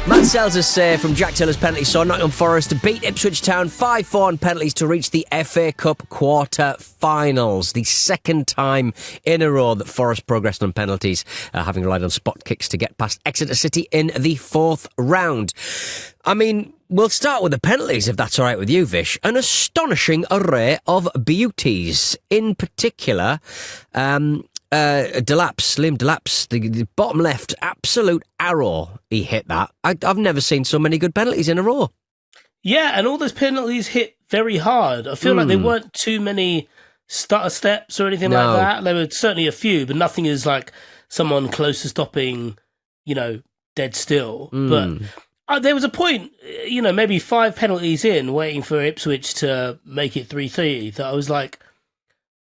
Matz Sels say from Jack Taylor's penalty saw Nottingham Forest to beat Ipswich Town 5-4 on penalties to reach the FA Cup quarter-finals. The second time in a row that Forest progressed on penalties, having relied on spot kicks to get past Exeter City in the fourth round. I mean, we'll start with the penalties, if that's all right with you, Vish. An astonishing array of beauties. In particular, Liam Delap's, the bottom left, absolute arrow he hit that. I've never seen so many good penalties in a row. Yeah, and all those penalties hit very hard. I feel like there weren't too many stutter steps or anything like that. There were certainly a few, but nothing is like someone close to stopping, dead still. But there was a point, maybe 5 penalties in, waiting for Ipswich to make it 3-3, that I was like,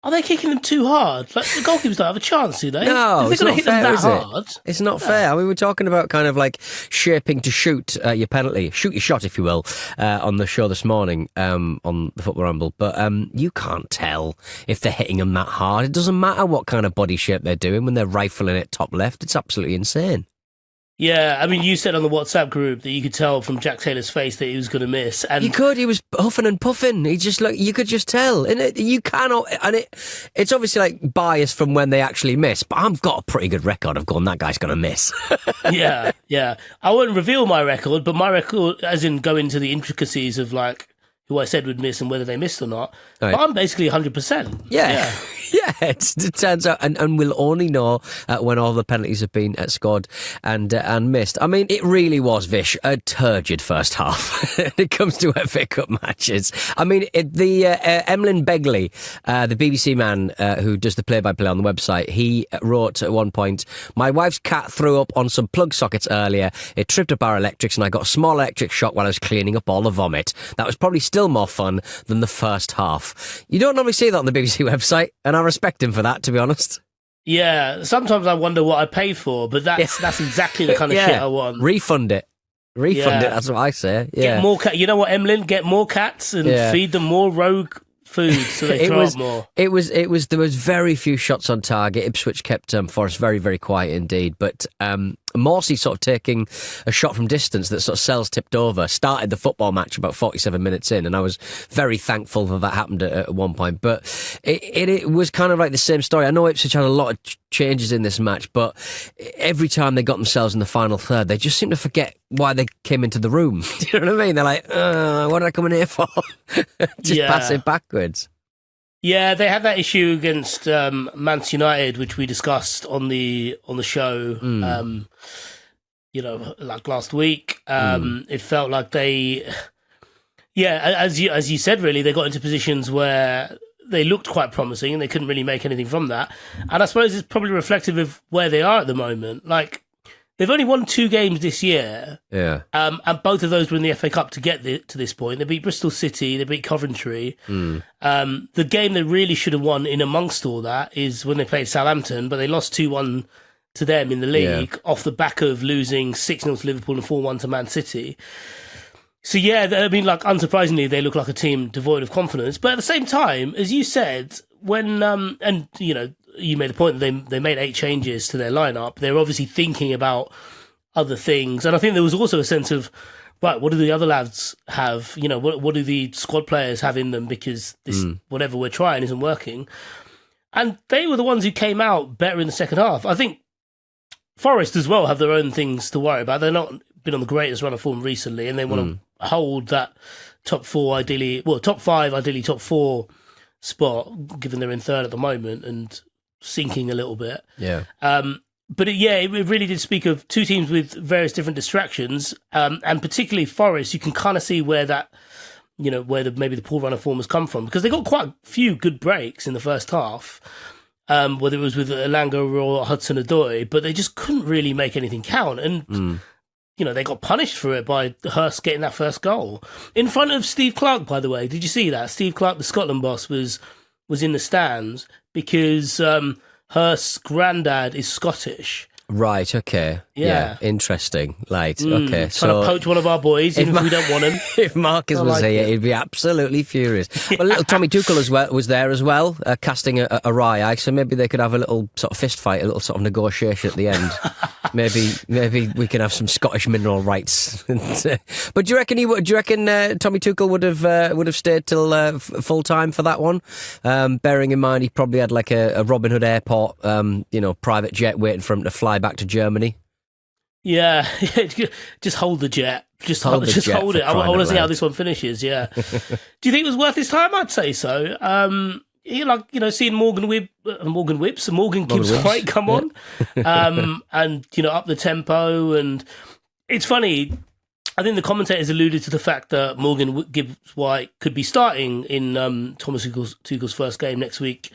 are they kicking them too hard? Like, the goalkeepers don't have a chance, do they? No, it's not fair, them that is hard. It's not fair. I mean, we're talking about kind of like shaping to shoot your penalty, shoot your shot, if you will, on the show this morning on the Football Ramble. But you can't tell if they're hitting them that hard. It doesn't matter what kind of body shape they're doing when they're rifling it top left. It's absolutely insane. Yeah, I mean, you said on the WhatsApp group that you could tell from Jack Taylor's face that he was going to miss. And you could. He was huffing and puffing. He just you could just tell. And you cannot. And it's obviously like biased from when they actually miss. But I've got a pretty good record of going, that guy's going to miss. Yeah. I won't reveal my record, but my record, as in go into the intricacies of like who I said would miss and whether they missed or not. Right. But I'm basically 100%. Yeah. It turns out, and we'll only know when all the penalties have been scored and missed. I mean, it really was, Vish, a turgid first half when it comes to FA Cup matches. I mean, Emlyn Begley, the BBC man who does the play-by-play on the website, he wrote at one point, "My wife's cat threw up on some plug sockets earlier. It tripped up our electrics and I got a small electric shock while I was cleaning up all the vomit. That was probably still more fun than the first half." You don't normally see that on the BBC website, and I respect him for that, to be honest. Yeah, sometimes I wonder what I pay for, but that's exactly the kind of shit I want. Refund it. Refund it, that's what I say. Yeah. Get more you know what, Emlyn? Get more cats and feed them more rogue food so they throw up more. There was very few shots on target. Ipswich kept Forest very, very quiet indeed. But Morsey sort of taking a shot from distance that sort of Sels tipped over, started the football match about 47 minutes in, and I was very thankful that happened at one point. But it was kind of like the same story. I know Ipswich had a lot of changes in this match, but every time they got themselves in the final third, they just seemed to forget why they came into the room. Do you know what I mean? They're like, what did I come in here for? Just pass it backwards. Yeah, they had that issue against Manchester United, which we discussed on the show. Like last week. It felt like they, as you said, really, they got into positions where they looked quite promising and they couldn't really make anything from that. And I suppose it's probably reflective of where they are at the moment. Like, they've only won 2 games this year. Yeah. And both of those were in the FA Cup to get to this point. They beat Bristol City, they beat Coventry. The game they really should have won in amongst all that is when they played Southampton, but they lost 2-1 to them in the league off the back of losing 6-0 to Liverpool and 4-1 to Man City. So, I mean, like, unsurprisingly, they look like a team devoid of confidence. But at the same time, as you said, when, you made the point that they made 8 changes to their lineup. They're obviously thinking about other things. And I think there was also a sense of, right, what do the other lads have? What do the squad players have in them? Because this, whatever we're trying isn't working. And they were the ones who came out better in the second half. I think Forest as well have their own things to worry about. They're not been on the greatest run of form recently, and they want to hold that top 5, ideally top 4 spot, given they're in third at the moment and sinking a little bit. Yeah. But it really did speak of 2 teams with various different distractions, and particularly Forest. You can kind of see where that, where maybe the poor run of form has come from, because they got quite a few good breaks in the first half, whether it was with Elanga or Hudson-Odoi, but they just couldn't really make anything count. And they got punished for it by Hurst getting that first goal in front of Steve Clarke. By the way, did you see that? Steve Clarke, the Scotland boss, was in the stands because Hurst's granddad is Scottish. Right, okay. Yeah. Interesting. Right, okay. Trying to poach one of our boys, even if we don't want him. If Marcus was here, he'd be absolutely furious. Well, little Tommy Tuchel was there as well, casting a wry eye, so maybe they could have a little sort of fist fight, a little sort of negotiation at the end. maybe we can have some Scottish mineral rights. But do you reckon Tommy Tuchel would have stayed till full time for that one? Bearing in mind he probably had like a Robin Hood Airport, private jet waiting for him to fly back to Germany. Yeah, just hold the jet. Just hold it. I want to see how this one finishes. Yeah. Do you think it was worth his time? I'd say so. Seeing Morgan Gibbs White come on, and up the tempo, and it's funny. I think the commentators alluded to the fact that Morgan Gibbs White could be starting in Thomas Tuchel's first game next week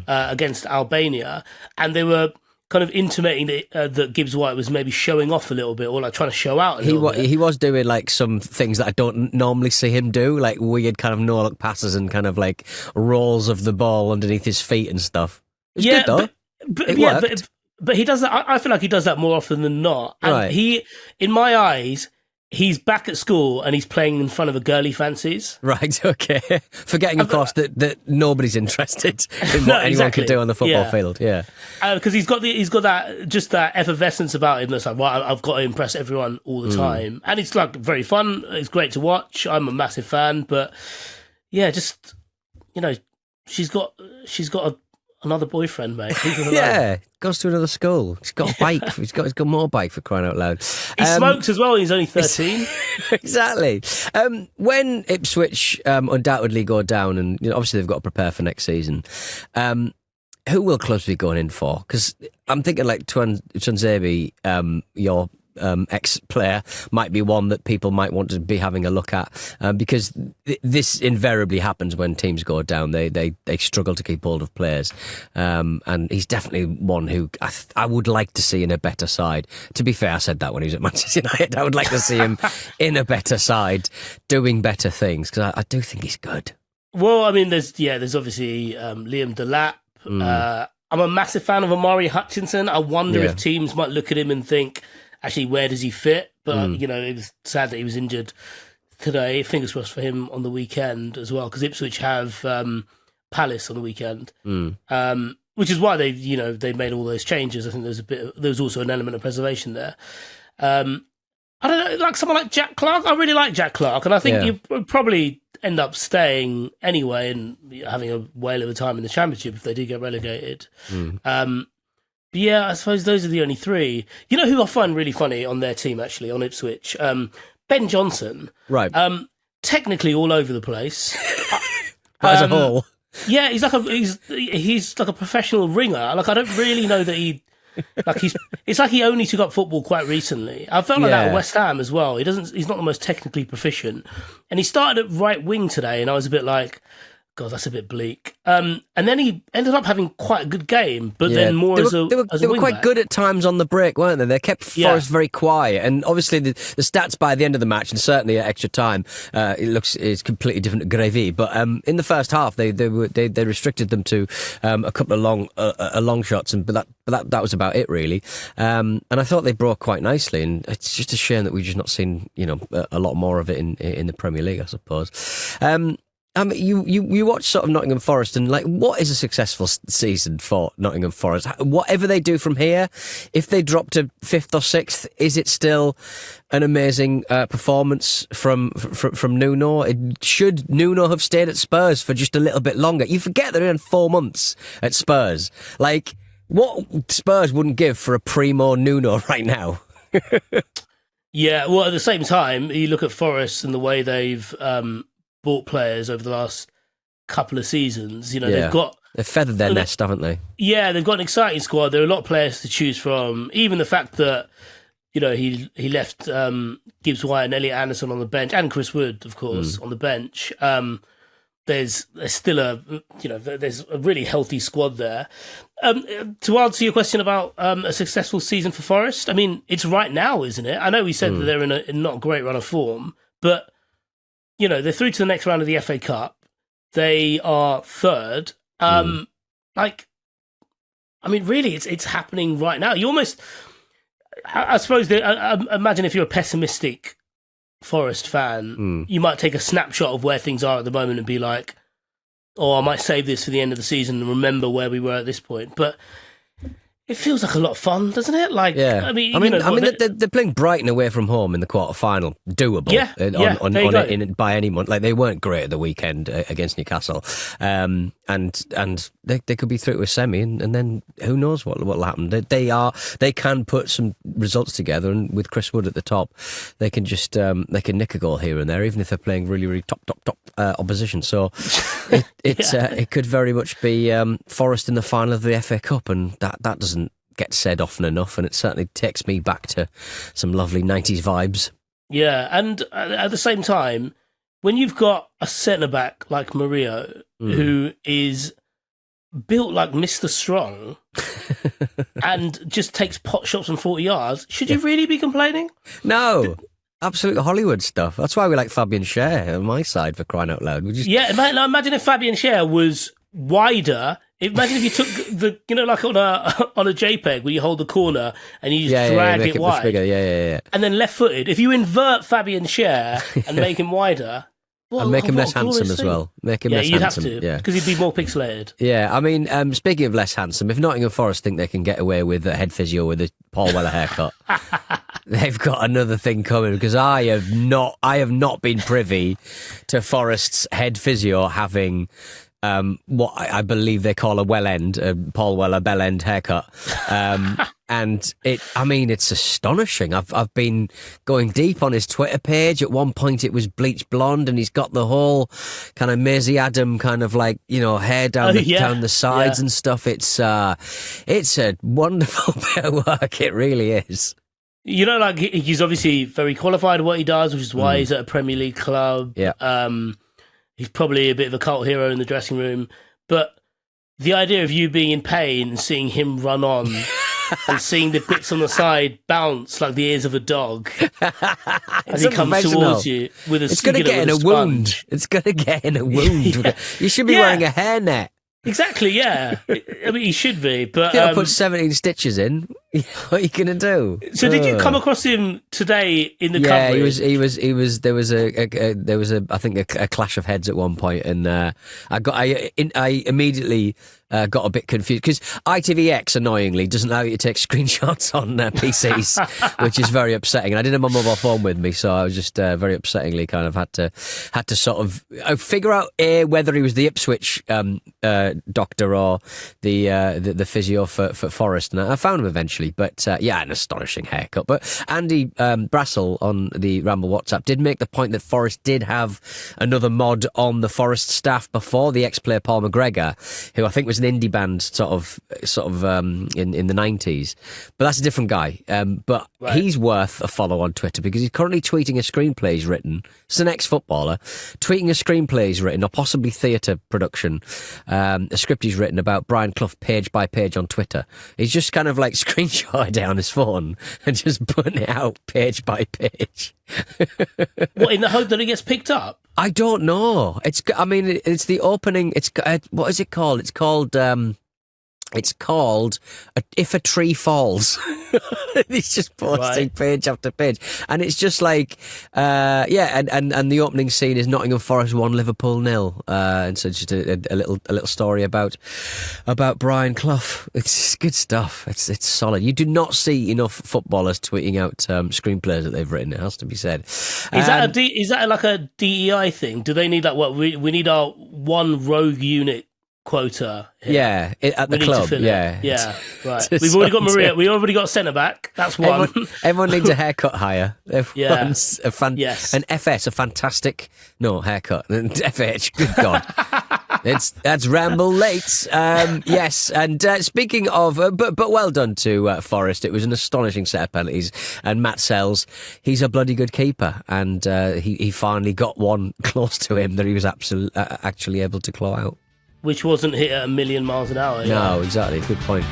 against Albania, and they were kind of intimating that Gibbs White was maybe showing off a little bit, or like trying to show out a little bit. He was doing like some things that I don't normally see him do, like weird kind of no-look passes and kind of like rolls of the ball underneath his feet and stuff. It's good though. But he does that. I feel like he does that more often than not. And he, in my eyes, he's back at school and he's playing in front of a girly fancies. Right, okay. Forgetting, of course, that nobody's interested in what anyone can do on the football field. Yeah, because he's got that effervescence about him. That's like, well, I've got to impress everyone all the time, and it's like very fun. It's great to watch. I'm a massive fan, but yeah, just she's got another boyfriend, mate. Yeah, goes to another school. He's got a bike. He's got a motorbike, for crying out loud. He smokes as well. He's only 13. Exactly. When Ipswich undoubtedly go down, and obviously they've got to prepare for next season, who will clubs be going in for? Because I'm thinking like Tuanzebe, your ex-player, might be one that people might want to be having a look at, because this invariably happens when teams go down. They struggle to keep hold of players, and he's definitely one who I would like to see in a better side. To be fair, I said that when he was at Manchester United. I would like to see him in a better side, doing better things, because I do think he's good. Well, I mean, there's obviously Liam Delap. I'm a massive fan of Amari Hutchinson. I wonder if teams might look at him and think, actually, where does he fit? But, it was sad that he was injured today. Fingers crossed for him on the weekend as well, because Ipswich have Palace on the weekend, which is why they made all those changes. I think there was also an element of preservation there. I don't know, like someone like Jack Clark. I really like Jack Clark, and I think you probably end up staying anyway and having a whale of a time in the Championship if they do get relegated. But yeah, I suppose those are the only three. You know who I find really funny on their team, actually, on Ipswich? Ben Johnson. Right. Technically all over the place. As a whole. Yeah, he's like a professional ringer. Like, I don't really know that it's like he only took up football quite recently. I felt like that at West Ham as well. He's not the most technically proficient. And he started at right wing today, and I was a bit like, God, that's a bit bleak. And then he ended up having quite a good game, but then more as a They were quite good at times on the break, weren't they? They kept Forest very quiet, and obviously the stats by the end of the match, and certainly at extra time, it's completely different to Gravy. But in the first half, they restricted them to a couple of long shots, but that was about it really. And I thought they broke quite nicely, and it's just a shame that we've just not seen a lot more of it in the Premier League, I suppose. You watch sort of Nottingham Forest, and like, what is a successful season for Nottingham Forest? Whatever they do from here, if they drop to 5th or 6th, is it still an amazing performance from Nuno? Should Nuno have stayed at Spurs for just a little bit longer? You forget they're in 4 months at Spurs. Like, what Spurs wouldn't give for a primo Nuno right now? Yeah, well, at the same time, you look at Forest and the way they've bought players over the last couple of seasons. They've feathered their nest, haven't they? Yeah, they've got an exciting squad. There are a lot of players to choose from. Even the fact that he left Gibbs White and Elliot Anderson on the bench, and Chris Wood, of course, on the bench. There's still there's a really healthy squad there. To answer your question about a successful season for Forest, I mean, it's right now, isn't it? I know we said that they're in a not a great run of form, but they're through to the next round of the FA Cup. They are third. Really, it's happening right now. You almost, I suppose, imagine if you're a pessimistic Forest fan, you might take a snapshot of where things are at the moment and be like, I might save this for the end of the season and remember where we were at this point. But It feels like a lot of fun, doesn't it? Like, Yeah, they're playing Brighton away from home in the quarter-final. Doable, by anyone. Like, they weren't great at the weekend against Newcastle, and they could be through to a semi, and then who knows what'll happen. They can put some results together, and with Chris Wood at the top, they can just they can nick a goal here and there, even if they're playing really, really top opposition. So it could very much be Forest in the final of the FA Cup, and that doesn't get said often enough, and it certainly takes me back to some lovely 90s vibes. Yeah, and at the same time, when you've got a centre-back like Murillo, who is built like Mr. Strong and just takes pot shots from 40 yards, should you really be complaining? No. Absolute Hollywood stuff. That's why we like Fabian Schär on my side, for crying out loud. Imagine if Fabian Schär was wider. Imagine if you took like on a JPEG where you hold the corner and you just drag it wide. Bigger. Yeah. And then left-footed. If you invert Fabian Schär and make him wider, and make him less handsome as well. Make him less handsome. You'd have to, because he'd be more pixelated. Yeah, I mean, speaking of less handsome, if Nottingham Forest think they can get away with a head physio with a Paul Weller haircut, they've got another thing coming, because I have not been privy to Forest's head physio having what I believe they call a well end, a Paul Weller bell end haircut. And it's astonishing. I've been going deep on his Twitter page. At one point it was bleach blonde, and he's got the whole kind of Maisie Adam kind of like, hair down the sides and stuff. It's a wonderful bit of work. It really is. Like he's obviously very qualified at what he does, which is why he's at a Premier League club. Yeah. He's probably a bit of a cult hero in the dressing room, but the idea of you being in pain and seeing him run on and seeing the bits on the side bounce like the ears of a dog as he comes towards you with a It's going to get in a wound. It's going to get in a wound. You should be wearing a hairnet. Exactly, yeah. I mean, he should be, but put 17 stitches in. What are you gonna do? So, did you come across him today in the coverage? He was. There was I think a clash of heads at one point, and I immediately got a bit confused, because ITVX annoyingly doesn't allow you to take screenshots on PCs, which is very upsetting. And I didn't have my mobile phone with me, so I was just very upsettingly kind of had to sort of figure out whether he was the Ipswich doctor or the physio for Forest, and I found him eventually. But an astonishing haircut. But Andy Brassel on the Ramble WhatsApp did make the point that Forest did have another mod on the Forest staff before, the ex-player Paul McGregor, who I think was an indie band sort of in the 90s. But that's a different guy. But he's worth a follow on Twitter, because he's currently tweeting a screenplay he's written. He's an ex-footballer, tweeting a screenplay he's written, or possibly theatre production, a script he's written about Brian Clough page by page on Twitter. He's just kind of like screenshot it down his phone and just putting it out page by page. What, in the hope that it gets picked up? I don't know. It's the opening. It's what is it called? It's called If a Tree Falls. He's just posting page after page, and it's just like and the opening scene is Nottingham Forest 1, Liverpool 0, and so just a little story about Brian Clough. It's good stuff. It's solid. You do not see enough footballers tweeting out screenplays that they've written. It has to be said. Is that like a DEI thing? Do they need that? What we need our one rogue unit quota here. At the club. Right. We've already got Maria. We already got centre back. That's one. Everyone needs a haircut higher. Everyone's yes. An FS, a fantastic haircut. And FH, good God. That's Ramble late. Yes, and speaking of, but well done to Forest. It was an astonishing set of penalties, and Matz Sels, he's a bloody good keeper, and he finally got one close to him that he was actually able to claw out. Which wasn't hit at 1,000,000 miles an hour. No, exactly. Good point.